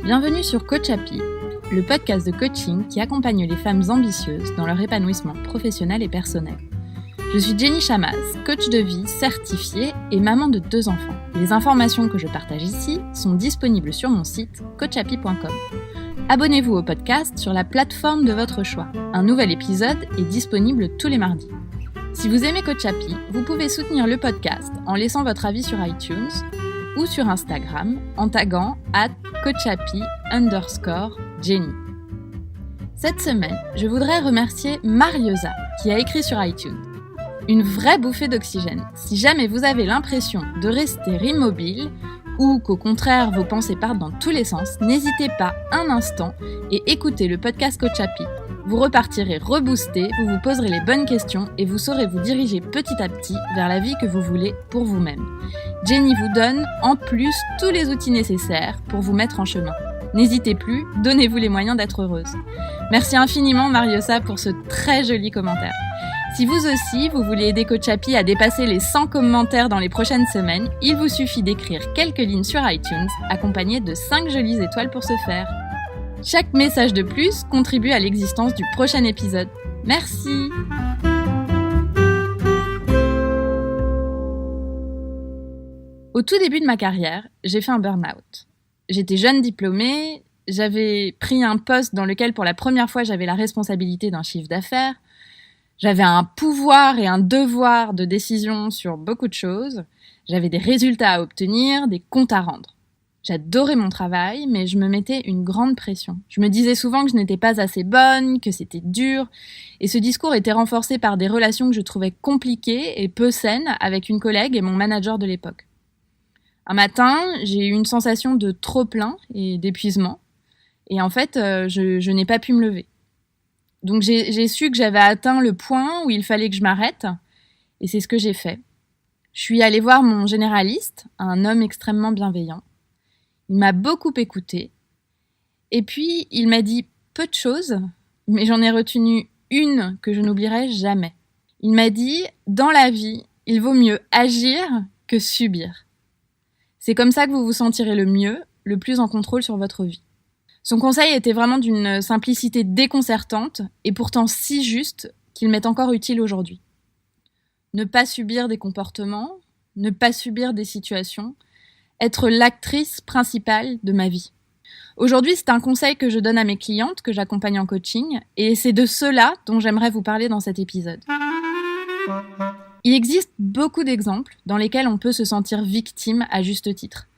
Bienvenue sur Coach Happy, le podcast de coaching qui accompagne les femmes ambitieuses dans leur épanouissement professionnel et personnel. Je suis Jenny Chamaz, coach de vie certifiée et maman de 2 enfants. Les informations que je partage ici sont disponibles sur mon site coachhappy.com. Abonnez-vous au podcast sur la plateforme de votre choix. Un nouvel épisode est disponible tous les mardis. Si vous aimez Coach Happy, vous pouvez soutenir le podcast en laissant votre avis sur iTunes ou sur Instagram en taguant @coachhappy_Jenny. Cette semaine, je voudrais remercier Mariosa qui a écrit sur iTunes. Une vraie bouffée d'oxygène. Si jamais vous avez l'impression de rester immobile ou qu'au contraire vos pensées partent dans tous les sens, n'hésitez pas un instant et écoutez le podcast Coach Happy. Vous repartirez reboosté, vous vous poserez les bonnes questions et vous saurez vous diriger petit à petit vers la vie que vous voulez pour vous-même. Jenny vous donne en plus tous les outils nécessaires pour vous mettre en chemin. N'hésitez plus, donnez-vous les moyens d'être heureuse. Merci infiniment Mariosa pour ce très joli commentaire. Si vous aussi, vous voulez aider Coach Happy à dépasser les 100 commentaires dans les prochaines semaines, il vous suffit d'écrire quelques lignes sur iTunes, accompagnées de 5 jolies étoiles pour ce faire. Chaque message de plus contribue à l'existence du prochain épisode. Merci! Au tout début de ma carrière, j'ai fait un burn-out. J'étais jeune diplômée, j'avais pris un poste dans lequel pour la première fois j'avais la responsabilité d'un chiffre d'affaires, j'avais un pouvoir et un devoir de décision sur beaucoup de choses, j'avais des résultats à obtenir, des comptes à rendre. J'adorais mon travail, mais je me mettais une grande pression. Je me disais souvent que je n'étais pas assez bonne, que c'était dur, et ce discours était renforcé par des relations que je trouvais compliquées et peu saines avec une collègue et mon manager de l'époque. Un matin, j'ai eu une sensation de trop-plein et d'épuisement, et en fait, je n'ai pas pu me lever. Donc j'ai su que j'avais atteint le point où il fallait que je m'arrête, et c'est ce que j'ai fait. Je suis allée voir mon généraliste, un homme extrêmement bienveillant. Il m'a beaucoup écoutée, et puis il m'a dit peu de choses, mais j'en ai retenu une que je n'oublierai jamais. Il m'a dit « Dans la vie, il vaut mieux agir que subir. C'est comme ça que vous vous sentirez le mieux, le plus en contrôle sur votre vie. » Son conseil était vraiment d'une simplicité déconcertante, et pourtant si juste qu'il m'est encore utile aujourd'hui. Ne pas subir des comportements, ne pas subir des situations, être l'actrice principale de ma vie. Aujourd'hui, c'est un conseil que je donne à mes clientes, que j'accompagne en coaching, et c'est de cela dont j'aimerais vous parler dans cet épisode. Il existe beaucoup d'exemples dans lesquels on peut se sentir victime à juste titre.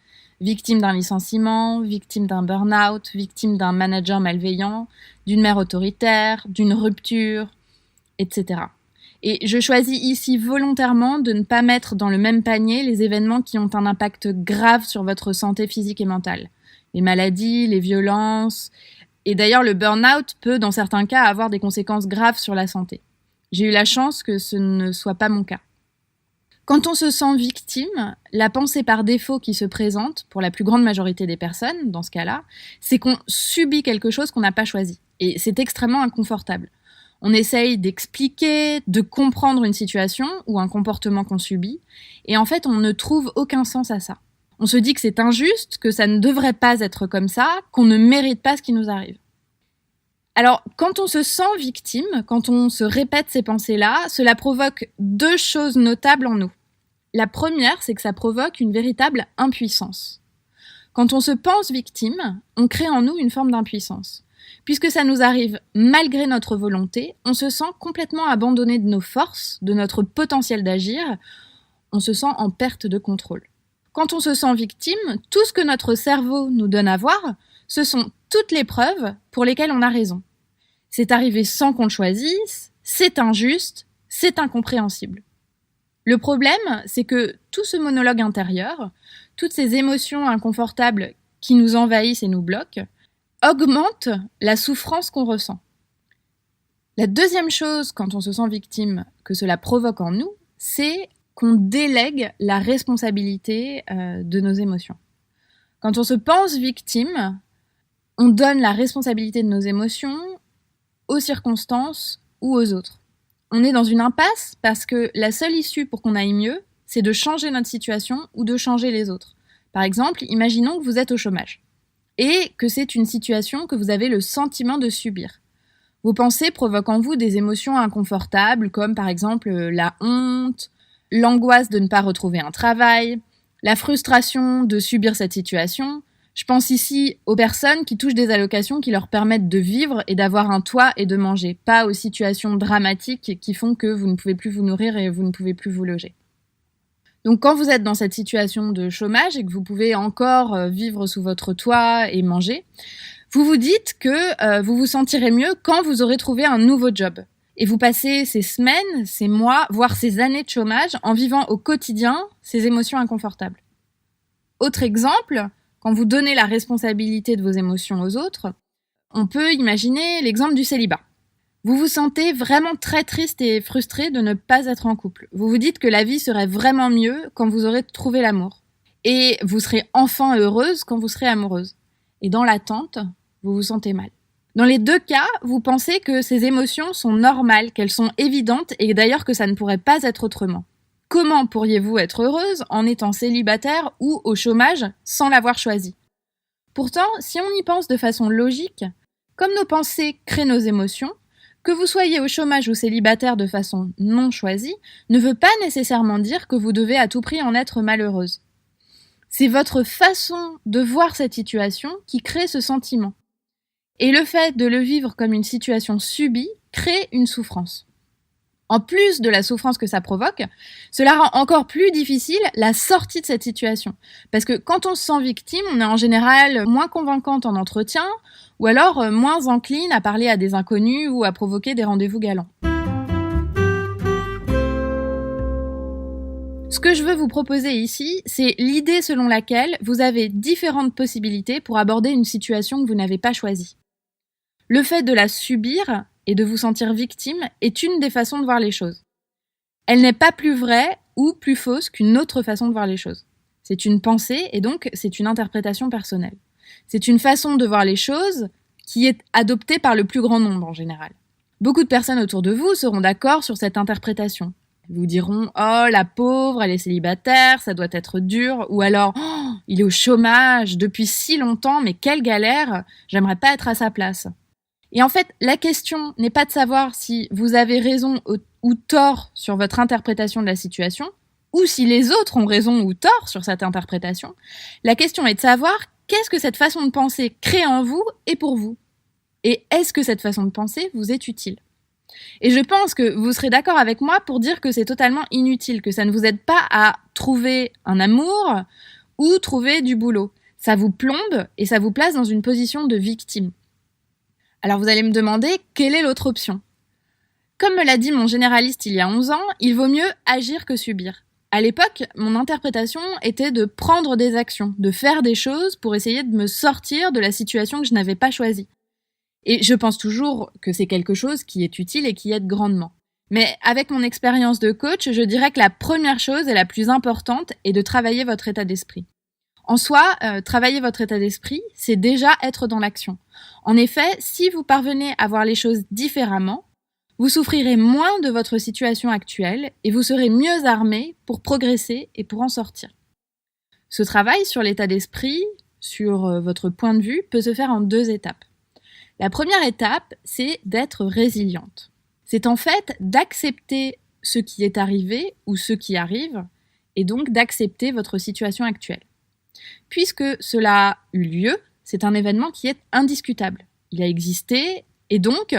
Victime d'un licenciement, victime d'un burn-out, victime d'un manager malveillant, d'une mère autoritaire, d'une rupture, etc. Et je choisis ici volontairement de ne pas mettre dans le même panier les événements qui ont un impact grave sur votre santé physique et mentale. Les maladies, les violences, et d'ailleurs le burn-out peut dans certains cas avoir des conséquences graves sur la santé. J'ai eu la chance que ce ne soit pas mon cas. Quand on se sent victime, la pensée par défaut qui se présente, pour la plus grande majorité des personnes, dans ce cas-là, c'est qu'on subit quelque chose qu'on n'a pas choisi. Et c'est extrêmement inconfortable. On essaye d'expliquer, de comprendre une situation ou un comportement qu'on subit, et en fait, on ne trouve aucun sens à ça. On se dit que c'est injuste, que ça ne devrait pas être comme ça, qu'on ne mérite pas ce qui nous arrive. Alors, quand on se sent victime, quand on se répète ces pensées-là, cela provoque 2 choses notables en nous. La première, c'est que ça provoque une véritable impuissance. Quand on se pense victime, on crée en nous une forme d'impuissance. Puisque ça nous arrive malgré notre volonté, on se sent complètement abandonné de nos forces, de notre potentiel d'agir, on se sent en perte de contrôle. Quand on se sent victime, tout ce que notre cerveau nous donne à voir, ce sont toutes les preuves pour lesquelles on a raison. C'est arrivé sans qu'on le choisisse, c'est injuste, c'est incompréhensible. Le problème, c'est que tout ce monologue intérieur, toutes ces émotions inconfortables qui nous envahissent et nous bloquent, augmentent la souffrance qu'on ressent. La deuxième chose, quand on se sent victime, que cela provoque en nous, c'est qu'on délègue la responsabilité de nos émotions. Quand on se pense victime, on donne la responsabilité de nos émotions aux circonstances ou aux autres. On est dans une impasse parce que la seule issue pour qu'on aille mieux, c'est de changer notre situation ou de changer les autres. Par exemple, imaginons que vous êtes au chômage. et que c'est une situation que vous avez le sentiment de subir. Vos pensées provoquent en vous des émotions inconfortables comme par exemple la honte, l'angoisse de ne pas retrouver un travail, la frustration de subir cette situation. Je pense ici aux personnes qui touchent des allocations qui leur permettent de vivre et d'avoir un toit et de manger, pas aux situations dramatiques qui font que vous ne pouvez plus vous nourrir et vous ne pouvez plus vous loger. Donc quand vous êtes dans cette situation de chômage et que vous pouvez encore vivre sous votre toit et manger, vous vous dites que vous vous sentirez mieux quand vous aurez trouvé un nouveau job. Et vous passez ces semaines, ces mois, voire ces années de chômage en vivant au quotidien ces émotions inconfortables. Autre exemple, quand vous donnez la responsabilité de vos émotions aux autres, on peut imaginer l'exemple du célibat. Vous vous sentez vraiment très triste et frustré de ne pas être en couple. Vous vous dites que la vie serait vraiment mieux quand vous aurez trouvé l'amour. Et vous serez enfin heureuse quand vous serez amoureuse. Et dans l'attente, vous vous sentez mal. Dans les deux cas, vous pensez que ces émotions sont normales, qu'elles sont évidentes et d'ailleurs que ça ne pourrait pas être autrement. Comment pourriez-vous être heureuse en étant célibataire ou au chômage sans l'avoir choisi ? Pourtant, si on y pense de façon logique, comme nos pensées créent nos émotions, que vous soyez au chômage ou célibataire de façon non choisie ne veut pas nécessairement dire que vous devez à tout prix en être malheureuse. C'est votre façon de voir cette situation qui crée ce sentiment. Et le fait de le vivre comme une situation subie crée une souffrance. En plus de la souffrance que ça provoque, cela rend encore plus difficile la sortie de cette situation. Parce que quand on se sent victime, on est en général moins convaincante en entretien, ou alors moins encline à parler à des inconnus ou à provoquer des rendez-vous galants. Ce que je veux vous proposer ici, c'est l'idée selon laquelle vous avez différentes possibilités pour aborder une situation que vous n'avez pas choisie. Le fait de la subir et de vous sentir victime est une des façons de voir les choses. Elle n'est pas plus vraie ou plus fausse qu'une autre façon de voir les choses. C'est une pensée et donc c'est une interprétation personnelle. C'est une façon de voir les choses qui est adoptée par le plus grand nombre en général. Beaucoup de personnes autour de vous seront d'accord sur cette interprétation. Ils vous diront « Oh, la pauvre, elle est célibataire, ça doit être dur » ou alors « Oh, il est au chômage depuis si longtemps, mais quelle galère, j'aimerais pas être à sa place ». Et en fait, la question n'est pas de savoir si vous avez raison ou tort sur votre interprétation de la situation, ou si les autres ont raison ou tort sur cette interprétation. La question est de savoir qu'est-ce que cette façon de penser crée en vous et pour vous. Et est-ce que cette façon de penser vous est utile ? Et je pense que vous serez d'accord avec moi pour dire que c'est totalement inutile, que ça ne vous aide pas à trouver un amour ou trouver du boulot. Ça vous plombe et ça vous place dans une position de victime. Alors vous allez me demander, quelle est l'autre option ? Comme me l'a dit mon généraliste il y a 11 ans, il vaut mieux agir que subir. À l'époque, mon interprétation était de prendre des actions, de faire des choses pour essayer de me sortir de la situation que je n'avais pas choisie. Et je pense toujours que c'est quelque chose qui est utile et qui aide grandement. Mais avec mon expérience de coach, je dirais que la première chose et la plus importante est de travailler votre état d'esprit. En soi, travailler votre état d'esprit, c'est déjà être dans l'action. En effet, si vous parvenez à voir les choses différemment, vous souffrirez moins de votre situation actuelle et vous serez mieux armé pour progresser et pour en sortir. Ce travail sur l'état d'esprit, sur votre point de vue, peut se faire en 2 étapes. La première étape, c'est d'être résiliente. C'est en fait d'accepter ce qui est arrivé ou ce qui arrive et donc d'accepter votre situation actuelle. Puisque cela a eu lieu, c'est un événement qui est indiscutable. Il a existé, et donc,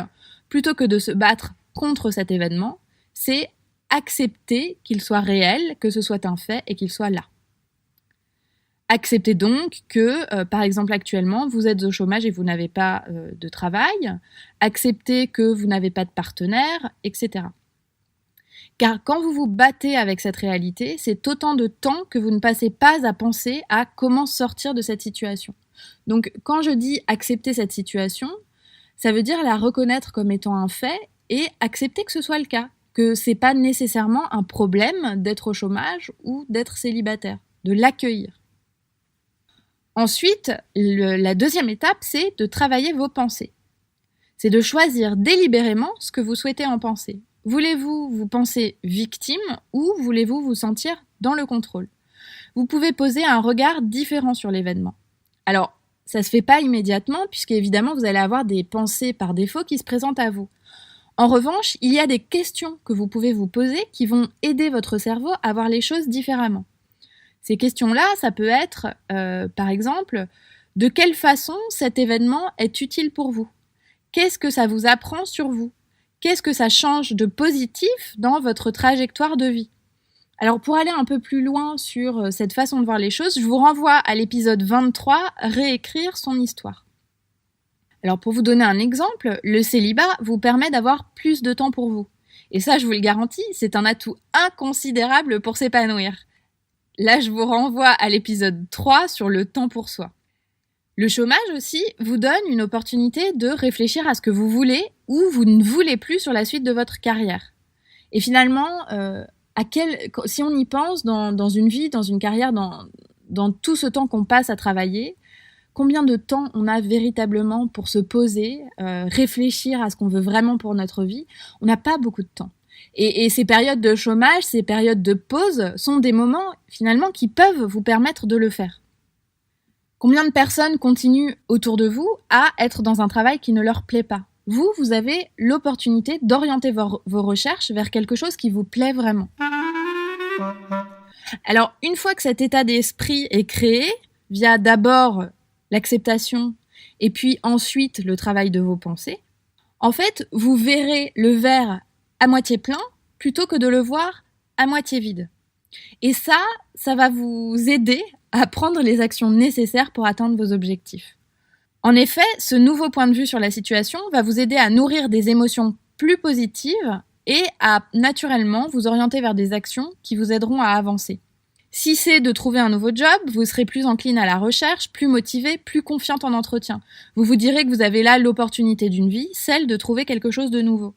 plutôt que de se battre contre cet événement, c'est accepter qu'il soit réel, que ce soit un fait et qu'il soit là. Acceptez donc que, par exemple actuellement, vous êtes au chômage et vous n'avez pas de travail. Acceptez que vous n'avez pas de partenaire, etc. Car quand vous vous battez avec cette réalité, c'est autant de temps que vous ne passez pas à penser à comment sortir de cette situation. Donc quand je dis accepter cette situation, ça veut dire la reconnaître comme étant un fait et accepter que ce soit le cas, que c'est pas nécessairement un problème d'être au chômage ou d'être célibataire, de l'accueillir. Ensuite, la deuxième étape, c'est de travailler vos pensées. C'est de choisir délibérément ce que vous souhaitez en penser. Voulez-vous vous penser victime ou voulez-vous vous sentir dans le contrôle ? Vous pouvez poser un regard différent sur l'événement. Alors, ça se fait pas immédiatement, puisqu'évidemment, vous allez avoir des pensées par défaut qui se présentent à vous. En revanche, il y a des questions que vous pouvez vous poser qui vont aider votre cerveau à voir les choses différemment. Ces questions-là, ça peut être, par exemple, de quelle façon cet événement est utile pour vous ? Qu'est-ce que ça vous apprend sur vous ? Qu'est-ce que ça change de positif dans votre trajectoire de vie ? Alors pour aller un peu plus loin sur cette façon de voir les choses, je vous renvoie à l'épisode 23, Réécrire son histoire. Alors pour vous donner un exemple, le célibat vous permet d'avoir plus de temps pour vous. Et ça, je vous le garantis, c'est un atout inconsidérable pour s'épanouir. Là, je vous renvoie à l'épisode 3 sur le temps pour soi. Le chômage aussi vous donne une opportunité de réfléchir à ce que vous voulez ou vous ne voulez plus sur la suite de votre carrière. Et finalement, si on y pense dans une vie, dans une carrière, dans tout ce temps qu'on passe à travailler, combien de temps on a véritablement pour se poser, réfléchir à ce qu'on veut vraiment pour notre vie ? On n'a pas beaucoup de temps. Et ces périodes de chômage, ces périodes de pause sont des moments finalement qui peuvent vous permettre de le faire. Combien de personnes continuent autour de vous à être dans un travail qui ne leur plaît pas ? Vous avez l'opportunité d'orienter vos recherches vers quelque chose qui vous plaît vraiment. Alors, une fois que cet état d'esprit est créé, via d'abord l'acceptation et puis ensuite le travail de vos pensées, en fait, vous verrez le verre à moitié plein plutôt que de le voir à moitié vide. Et ça va vous aider à prendre les actions nécessaires pour atteindre vos objectifs. En effet, ce nouveau point de vue sur la situation va vous aider à nourrir des émotions plus positives et à naturellement vous orienter vers des actions qui vous aideront à avancer. Si c'est de trouver un nouveau job, vous serez plus encline à la recherche, plus motivé, plus confiante en entretien. Vous vous direz que vous avez là l'opportunité d'une vie, celle de trouver quelque chose de nouveau.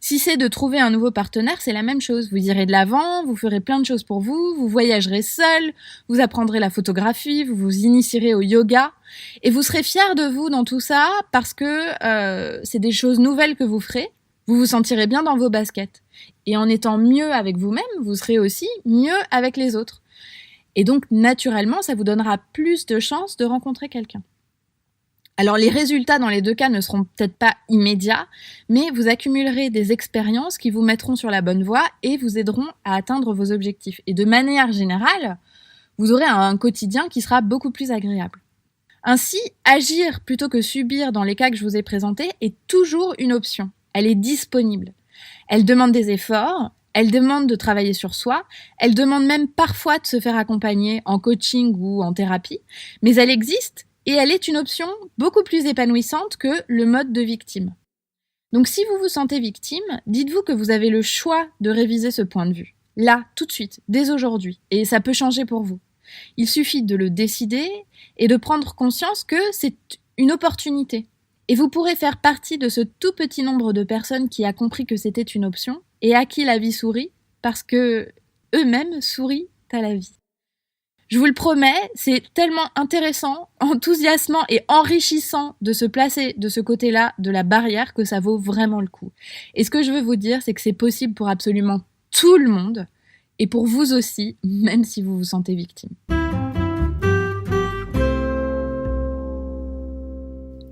Si c'est de trouver un nouveau partenaire, c'est la même chose. Vous irez de l'avant, vous ferez plein de choses pour vous, vous voyagerez seul, vous apprendrez la photographie, vous vous initierez au yoga, et vous serez fier de vous dans tout ça parce que c'est des choses nouvelles que vous ferez. Vous vous sentirez bien dans vos baskets. Et en étant mieux avec vous-même, vous serez aussi mieux avec les autres. Et donc, naturellement, ça vous donnera plus de chances de rencontrer quelqu'un. Alors, les résultats dans les deux cas ne seront peut-être pas immédiats, mais vous accumulerez des expériences qui vous mettront sur la bonne voie et vous aideront à atteindre vos objectifs. Et de manière générale, vous aurez un quotidien qui sera beaucoup plus agréable. Ainsi, agir plutôt que subir dans les cas que je vous ai présentés est toujours une option. Elle est disponible. Elle demande des efforts, elle demande de travailler sur soi, elle demande même parfois de se faire accompagner en coaching ou en thérapie, mais elle existe et elle est une option beaucoup plus épanouissante que le mode de victime. Donc si vous vous sentez victime, dites-vous que vous avez le choix de réviser ce point de vue. Là, tout de suite, dès aujourd'hui. Et ça peut changer pour vous. Il suffit de le décider et de prendre conscience que c'est une opportunité. Et vous pourrez faire partie de ce tout petit nombre de personnes qui a compris que c'était une option et à qui la vie sourit parce que eux-mêmes sourient à la vie. Je vous le promets, c'est tellement intéressant, enthousiasmant et enrichissant de se placer de ce côté-là de la barrière que ça vaut vraiment le coup. Et ce que je veux vous dire, c'est que c'est possible pour absolument tout le monde et pour vous aussi, même si vous vous sentez victime.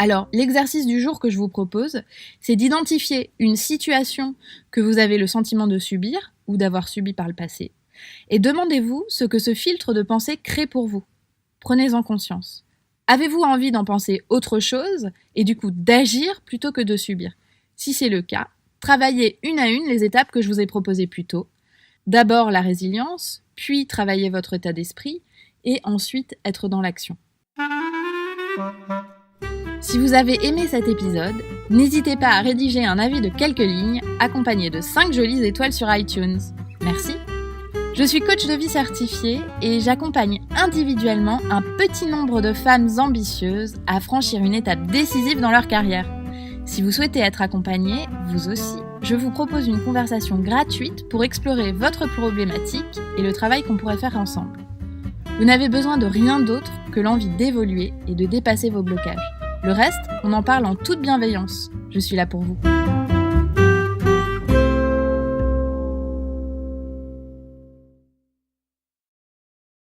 Alors, l'exercice du jour que je vous propose, c'est d'identifier une situation que vous avez le sentiment de subir ou d'avoir subi par le passé. Et demandez-vous ce que ce filtre de pensée crée pour vous. Prenez-en conscience. Avez-vous envie d'en penser autre chose et du coup d'agir plutôt que de subir ? Si c'est le cas, travaillez une à une les étapes que je vous ai proposées plus tôt. D'abord la résilience, puis travailler votre état d'esprit et ensuite être dans l'action. Si vous avez aimé cet épisode, n'hésitez pas à rédiger un avis de quelques lignes accompagné de 5 jolies étoiles sur iTunes. Merci. Je suis coach de vie certifiée et j'accompagne individuellement un petit nombre de femmes ambitieuses à franchir une étape décisive dans leur carrière. Si vous souhaitez être accompagnée, vous aussi, je vous propose une conversation gratuite pour explorer votre problématique et le travail qu'on pourrait faire ensemble. Vous n'avez besoin de rien d'autre que l'envie d'évoluer et de dépasser vos blocages. Le reste, on en parle en toute bienveillance. Je suis là pour vous.